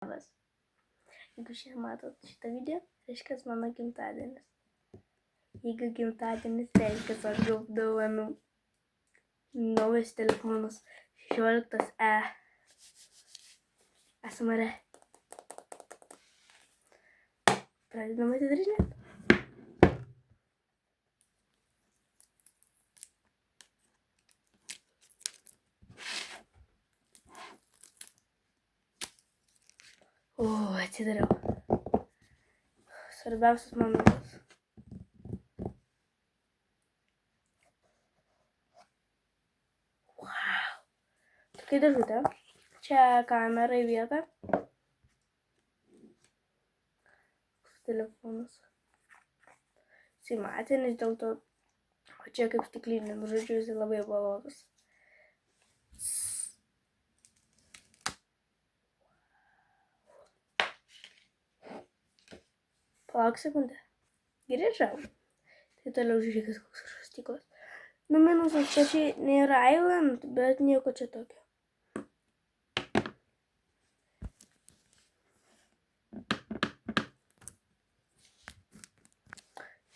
Labas. Jeigu šiandien matot šitą video, reiškia mano gimtadienis. Jeigu gimtadienis, reiškia aš gavau dovanų. Naujas telefonas 16E. Esame. Pradedame atidarinėti. Atsidariau. Svarbiausias momentas. Wow. Tokia dėžutė. Čia kamera į vietą. Telefonas. Simatinis dėl to. O čia kaip stiklinė. Žodžiu, jis labai balotas. Palauk sekundę. Grįžau. Tai toliau žiūrėkit, koks stiklas. Minusas, kad čia nėra Island, bet nieko čia tokio.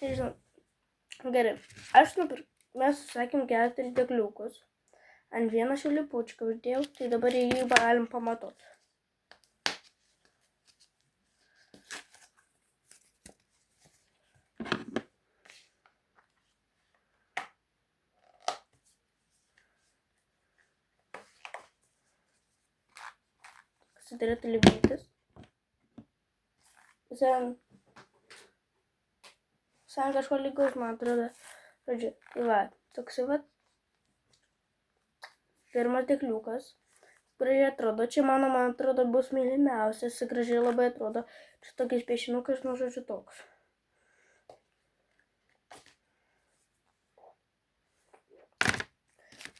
Nežinau. Gerai. Mes susakėm 4 dėkliukus. Ant vieną šilipučką uždėjau, tai dabar jį galim pamatuoti. Sudarėtų lygytis. Sen kažko lygaus, man atrodo. Žodžiu, tai va, toksai va. Pirmas dėkliukas. Gražiai atrodo. Čia man atrodo bus mylimiausias. Gražiai labai atrodo. Čia tokiais piešinukais, nu žodžiu, toks.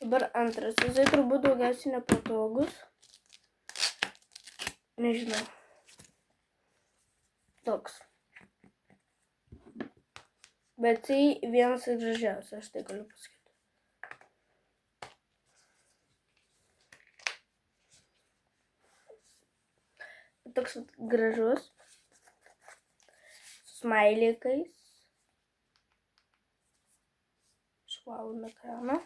Dabar antras. Jisai turbūt daugiausiai nepatogus. Nežinau. Toks. Bet tai vienas iš gražiausių, aš tai galiu pasakyti. Toks gražus. Su smailikais. Švalom ekraną.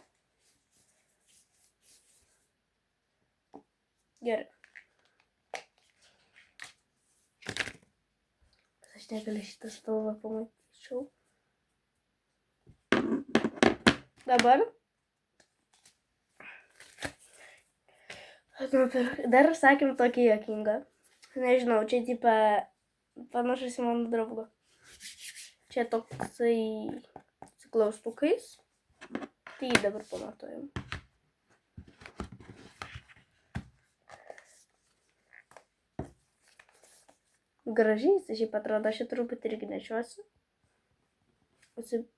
Gerai. Aš negaliu šitą spalvą pamatyčiau. Dabar dar sakėm tokį juokingą. Nežinau, čia tipa panašus į mano draugo. Čia toksai su klaustukais. Tai dabar pamatuojam. Gražiai, jis šiaip atrodo, aš jį truputį irgi nešiuosi.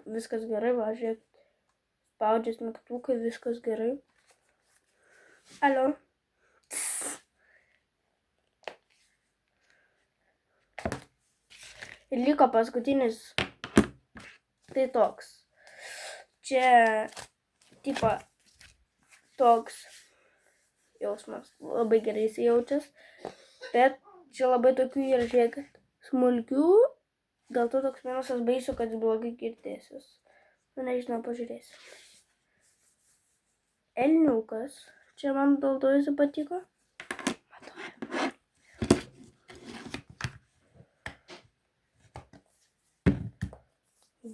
Viskas gerai, va, žiūrėk. Spaudžias mygtukai, viskas gerai. Alio. Ir liko paskutinis. Tai toks. Čia, tipo, toks jausmas. Labai gerai įsijaučias. Bet čia labai tokių yra, žiūrėkit, smulkių. Dėl to toks minusas baisu, kad blogai girdėsis. Nu, nežinau, pažiūrėsiu. Elniukas. Čia man dėl to jis patiko. Matuoju.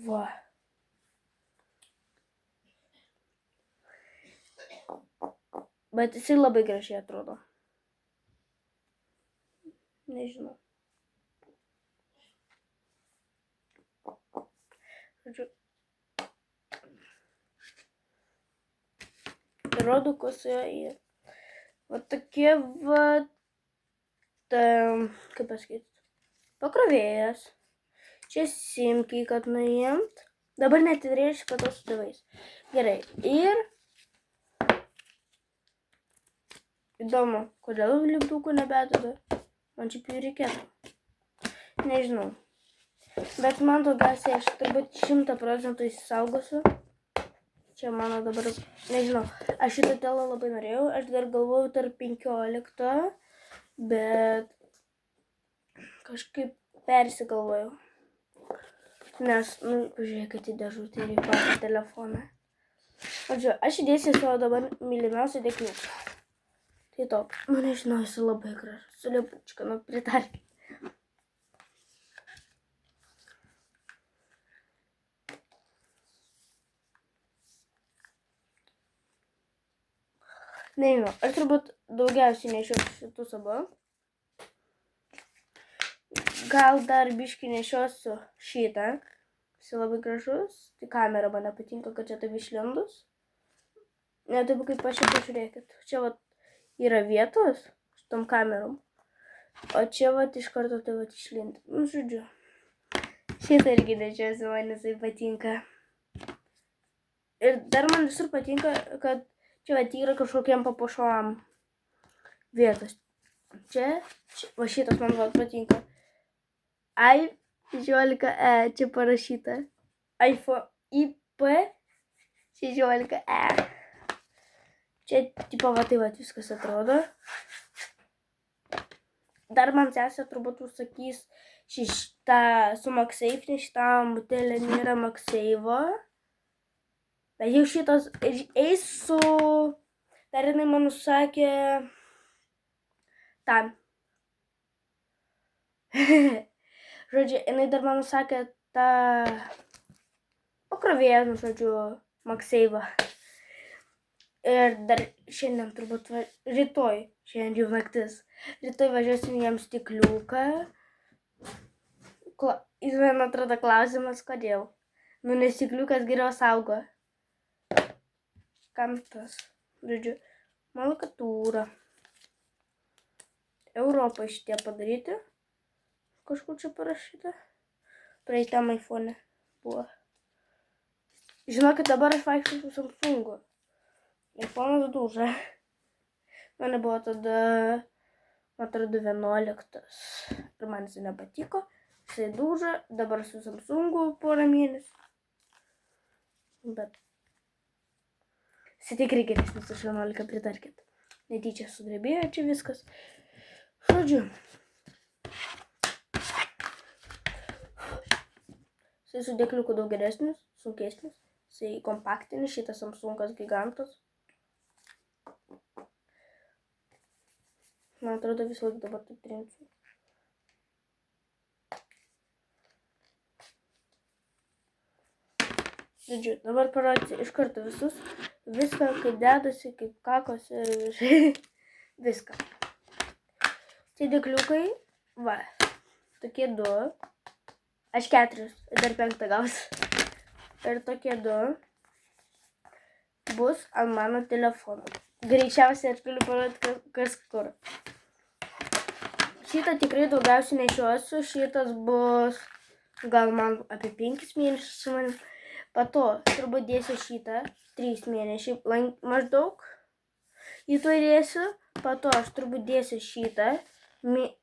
Va. Bet jisai labai gražiai atrodo. Nežinau. Žodžiu. Rodo, kas yra. Va tokie, va, kaip pasakyti, pakrovėjas. Čia simkiai, kad nuimt. Dabar netidrėšiu patau su tėvais. Gerai. Ir įdomu, kodėl lipdukų nebetada. Man čia jų reikėtų. Nežinau. Bet man daugiausiai aš turbūt 100% įsisaugosiu. Čia mano dabar, nežinau, aš šitą telą labai norėjau, aš dar galvojau tarp 15, bet kažkaip persigalvojau. Nes, pažiūrėkit į dėžutę ir į patį telefoną. Aš įdėsiu savo dabar mylimiausią dėkliuką. Tai toks, nežinau, jis labai gražus, su liepučka, pritarkit. Nežinau, aš turbūt daugiausiai nešiosiu šitus abu. Gal dar biškį nešiosiu šitą. Jis labai gražus. Tai kamera man nepatinka, kad čia taip išlindus. Ne, taip kaip aš čia pažiūrėkit. Čia vat yra vietos šitom kamerom. O čia vat iš karto tai vat išlind. Žodžiu. Šitą irgi nešiosiu, man jisai patinka. Ir dar man visur patinka, kad čia vat yra kažkokiam papuošalam vietos. Čia, va šitas man vat patinka. I16E, čia parašyta. iPhone IP16E. Čia, tipo, va tai va viskas atrodo. Dar man sesė turbūt užsakys šitą su MagSafe, nes šitą butelį nėra MagSave'o. Bet jau šitas eis su... Dar jinai man užsakė... Tam. Žodžiu, jinai dar man užsakė tą... Pakrovėją, žodžiu, MagSave'ą. Ir dar šiandien turbūt, rytoj, šiandien jau naktis. Rytoj važiuosim jam stikliuką. Jis man atrodo klausimas, kodėl. Nes stikliukas geriau saugo. Kam tas? Žodžiu, manufatūra. Europai šitie padaryti. Kažkur čia parašyta. Praeitam iPhone buvo. Žinokit, dabar aš vaikščiu su Samsungu. iPhone'as duža. Man buvo tada, man atrodo, 11. Ir man jisai nepatiko. Jisai duža. Dabar su Samsungu porą mėnesių. Bet jisai tikrai geresnis už 11, pritarkit. Netyčia sudrebėjo čia viskas. Žodžiu. Jisai su dėkliuku daug geresnis, sunkesnis. Jisai kompaktinis, šitas Samsungas gigantas. Man atrodo, vis laik dabar taip trinsiu. Žodžiu, dabar parodysiu iš karto visus. Viską, kaip dedasi, kaip kakos ir viską. Tai dėkliukai, va, tokie 2. Aš 4, dar 5 gausiu. Ir tokie 2 bus ant mano telefono. Greičiausiai aš galiu parodyti, kas kur. Šitą tikrai daugiausiai nešiosiu. Šitas bus gal man apie 5 mėnesius su manim. Po to turbūt dėsiu šitą 3 mėnesiai maždaug. Jį to dėsiu. Po to aš turbūt dėsiu šitą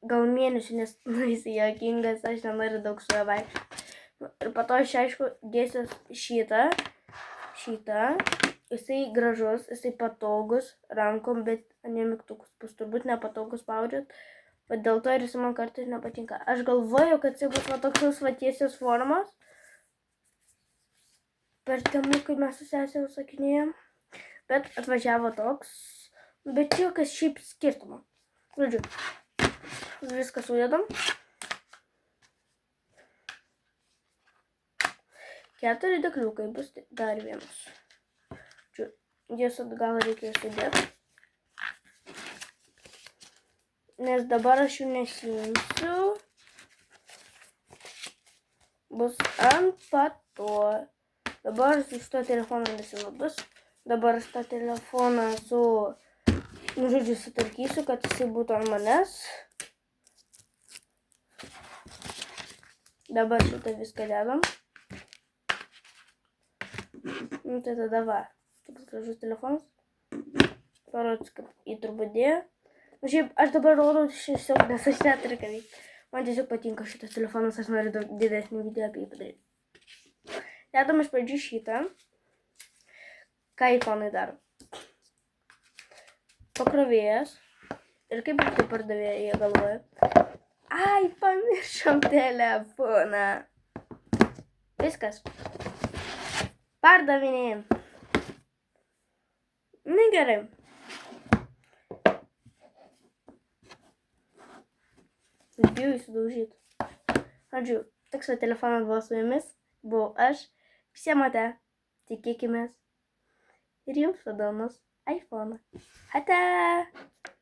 gal mėnesį, nes jis juokingas, aš nenoriu daug su juo vaikščioti. Ir po to aš aišku dėsiu šitą. Jisai gražus, jisai patogus rankom, bet ne mygtukus bus turbūt nepatogus spaudžiat. Bet dėl to ir jis man kartais nepatinka. Aš galvoju, kad jisai bus va toks va tiesios formos. Per temu, kai mes su sesė užsakinėjom. Bet atvažiavo toks. Bet jokas šiaip skirtumo. Žodžiu, viską sudedam. 4 dėkliukai bus dar vienas. Jas atgal reikės sudėti. Nes dabar aš jų nesiimsiu. Bus ant pato. Dabar su šito telefoną nesinaudos. Dabar šitą telefoną žodžiu, sutarkysiu, kad jisai būtų ant manęs. Dabar šitą viską dedam. Tai tada va. Toks gražus telefonas. Parodys, kad jį turbūt dėjo. Šiaip, aš dabar rodau tiesiog, nes aš neturiu ką veikti. Man tiesiog patinka šitas telefonas, aš noriu daug didesnį video apie jį padaryti. Dedam iš pradžių šitą. Ką iPhone'ai daro? Pakrovėjas. Ir kaip tai pardavėja, jie galvoja. Ai, Peršam telefoną. Viskas. Pardavinėjam. Na gerai. Bijau įsidaužyti. Žodžiu, toks telefonas buvo su jumis. Buvau aš. Visi mate. Tikėkimės. Ir jums padovanos iPhone. Ate!